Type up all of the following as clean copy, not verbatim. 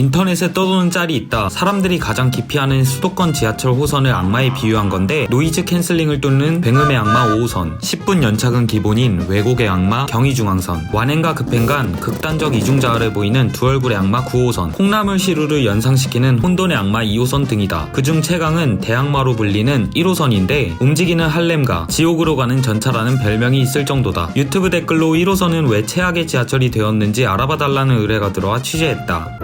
인터넷에 떠도는 짤이 있다. 사람들이 가장 기피하는 수도권 지하철 호선을 악마에 비유한 건데 노이즈 캔슬링을 뚫는 뱅음의 악마 5호선, 10분 연착은 기본인 왜곡의 악마 경의중앙선, 완행과 급행 간 극단적 이중자아를 보이는 두 얼굴의 악마 9호선, 콩나물 시루를 연상시키는 혼돈의 악마 2호선 등이다. 그중 최강은 대악마로 불리는 1호선인데 움직이는 할렘과 지옥으로 가는 전차라는 별명이 있을 정도다. 유튜브 댓글로 1호선은 왜 최악의 지하철이 되었는지 알아봐달라는 의뢰가 들어와 취재했다.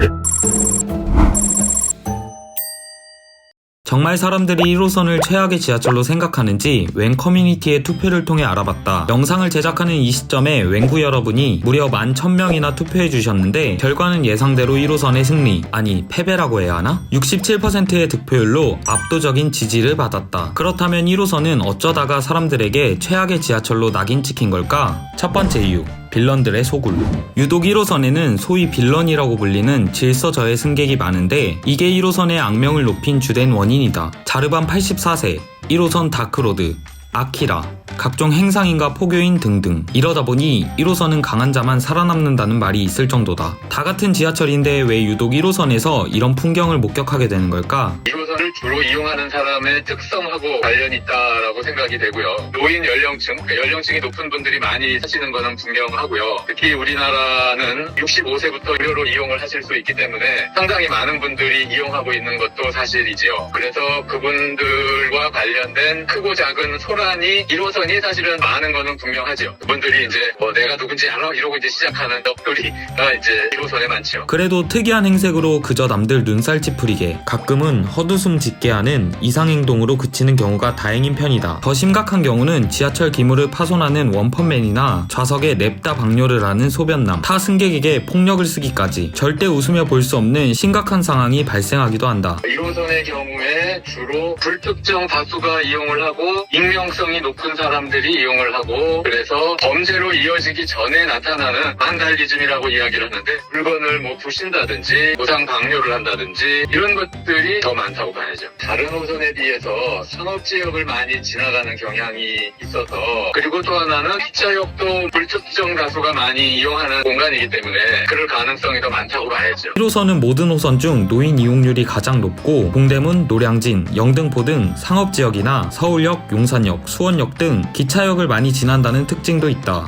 정말 사람들이 1호선을 최악의 지하철로 생각하는지 웬 커뮤니티의 투표를 통해 알아봤다. 영상을 제작하는 이 시점에 웬구 여러분이 무려 11,000명이나 투표해주셨는데 결과는 예상대로 1호선의 승리, 아니 패배라고 해야 하나? 67%의 득표율로 압도적인 지지를 받았다. 그렇다면 1호선은 어쩌다가 사람들에게 최악의 지하철로 낙인 찍힌 걸까? 첫 번째 이유, 빌런들의 소굴. 유독 1호선에는 소위 빌런이라고 불리는 질서저해 승객이 많은데 이게 1호선의 악명을 높인 주된 원인이다. 자르반 84세, 1호선 다크로드, 아키라, 각종 행상인과 포교인 등등. 이러다 보니 1호선은 강한 자만 살아남는다는 말이 있을 정도다. 다 같은 지하철인데 왜 유독 1호선에서 이런 풍경을 목격하게 되는 걸까? 1호선을 주로 이용하는 사람의 특성하고 관련이 있다라고 생각이 되고요. 노인 연령층, 연령층이 높은 분들이 많이 사시는 것은 분명하고요. 특히 우리나라는 65세부터 무료로 이용을 하실 수 있기 때문에 상당히 많은 분들이 이용하고 있는 것도 사실이지요. 그래서 그분들과 관련된 크고 작은 소란이 1호선이 사실은 많은 거는 분명하죠. 그분들이 이제 내가 누군지 알아? 이러고 이제 시작하는 넋두리가 이제 1호선에 많죠. 그래도 특이한 행색으로 그저 남들 눈살 찌푸리게, 가끔은 헛웃음 짓게 하는 이상행동으로 그치는 경우가 다행인 편이다. 더 심각한 경우는 지하철 기물을 파손하는 원펀맨이나 좌석에 냅다 방뇨를 하는 소변남, 타 승객에게 폭력을 쓰기까지 절대 웃으며 볼 수 없는 심각한 상황이 발생하기도 한다. 1호선의 경우에 주로 불특정 다수가 이용을 하고 익명성이 높은 사람들이 이용을 하고, 그래서 범죄로 이어지기 전에 나타나는 반달리즘이라고 이야기를 하는데 물건을 부신다든지 무상 방뇨를 한다든지 이런 것들이 더 많다고 봐야죠. 다른 호선에 비해서 상업지역을 많이 지나가는 경향이 있어서, 그리고 또 하나는 기차역도 불특정 다수가 많이 이용하는 공간이기 때문에 그럴 가능성이 더 많다고 봐야죠. 1호선은 모든 호선 중 노인 이용률이 가장 높고 동대문, 노량진, 영등포 등 상업지역이나 서울역, 용산역, 수원역 등 기차역을 많이 지난다는 특징도 있다.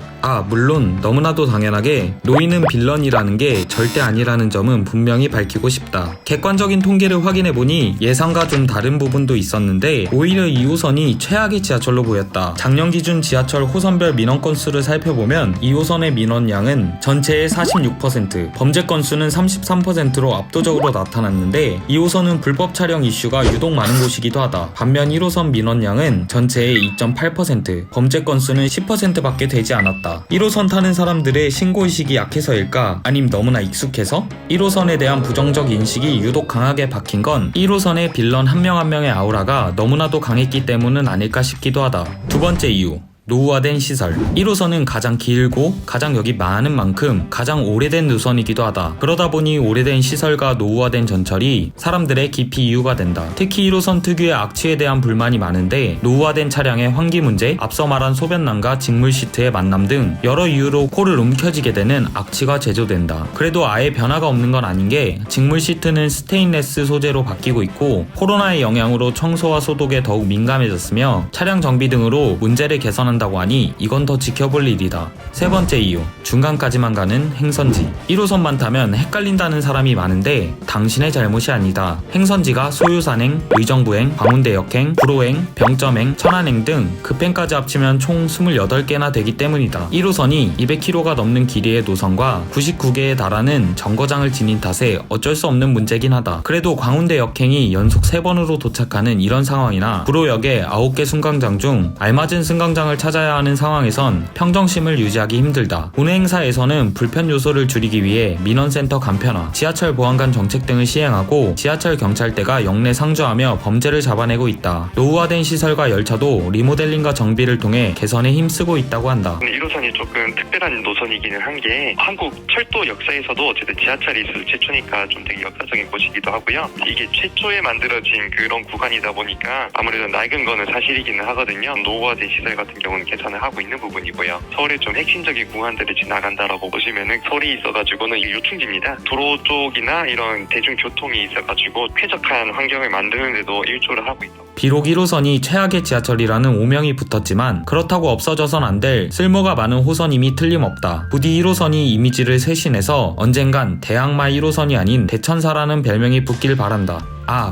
물론 너무나도 당연하게 노인은 빌런이라는 게 절대 아니라는 점은 분명히 밝히고 싶다. 객관적인 통계를 확인해보니 예상과 좀 다른 부분도 있었는데 오히려 2호선이 최악의 지하철로 보였다. 작년 기준 지하철 호선별 민원 건수를 살펴보면 2호선의 민원량은 전체의 46%, 범죄 건수는 33%로 압도적으로 나타났는데 2호선은 불법 촬영 이슈가 유독 많은 곳이기도 하다. 반면 1호선 민원량은 전체의 2.8%, 범죄 건수는 10%밖에 되지 않았다. 1호선 타는 사람들의 신고의식이 약해서일까? 아님 너무나 익숙해서? 1호선에 대한 부정적 인식이 유독 강하게 박힌 건 1호선의 빌런 한 명 한 명의 아우라가 너무나도 강했기 때문은 아닐까 싶기도 하다. 두 번째 이유, 노후화된 시설. 1호선은 가장 길고 가장 역이 많은 만큼 가장 오래된 노선이기도 하다. 그러다 보니 오래된 시설과 노후화된 전철이 사람들의 기피 이유가 된다. 특히 1호선 특유의 악취에 대한 불만이 많은데 노후화된 차량의 환기 문제, 앞서 말한 소변난과 직물 시트의 만남 등 여러 이유로 코를 움켜쥐게 되는 악취가 제조된다. 그래도 아예 변화가 없는 건 아닌 게 직물 시트는 스테인레스 소재로 바뀌고 있고 코로나의 영향으로 청소와 소독에 더욱 민감해졌으며 차량 정비 등으로 문제를 개선한 다고 하니 이건 더 지켜볼 일이다. 세 번째 이유, 중간까지만 가는 행선지. 1호선만 타면 헷갈린다는 사람이 많은데 당신의 잘못이 아니다. 행선지가 소유산행, 의정부행, 광운대역행, 불호행, 병점행, 천안행 등 급행까지 합치면 총 28개나 되기 때문이다. 1호선이 200km가 넘는 길이의 노선과 99개에 달하는 정거장을 지닌 탓에 어쩔 수 없는 문제긴 하다. 그래도 광운대역행이 연속 3번으로 도착하는 이런 상황이나 불호역에 9개 승강장 중 알맞은 승강장을 찾아야 하는 상황에선 평정심을 유지하기 힘들다. 운행사에서는 불편 요소를 줄이기 위해 민원센터 간편화, 지하철 보안관 정책 등을 시행하고 지하철 경찰대가 역내 상주하며 범죄를 잡아내고 있다. 노후화된 시설과 열차도 리모델링과 정비를 통해 개선에 힘쓰고 있다고 한다. 1호선이 조금 특별한 노선이기는 한 게 한국 철도 역사에서도 어쨌든 지하철이 있어서 최초니까 좀 되게 역사적인 곳이기도 하고요. 이게 최초에 만들어진 그런 구간이다 보니까 아무래도 낡은 거는 사실이기는 하거든요. 노후화된 시설 같은 경우 경우는 개선을 하고 있는 부분이고요. 서울의 좀 핵심적인 구간들을 지나간다라고 보시면은 서울이 있어가지고는 요충지입니다. 도로 쪽이나 이런 대중교통이 있어가지고 쾌적한 환경을 만드는데도 일조를 하고 있다. 비록 1호선이 최악의 지하철이라는 오명이 붙었지만 그렇다고 없어져선 안 될 쓸모가 많은 호선임이 틀림없다. 부디 1호선이 이미지를 쇄신해서 언젠간 대악마 1호선이 아닌 대천사라는 별명이 붙길 바란다.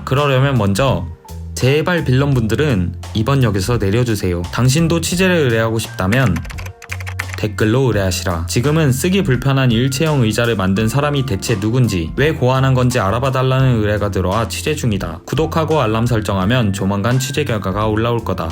그러려면 먼저 제발 빌런분들은 이번 역에서 내려주세요. 당신도 취재를 의뢰하고 싶다면 댓글로 의뢰하시라. 지금은 쓰기 불편한 일체형 의자를 만든 사람이 대체 누군지, 왜 고안한 건지 알아봐달라는 의뢰가 들어와 취재 중이다. 구독하고 알람 설정하면 조만간 취재 결과가 올라올 거다.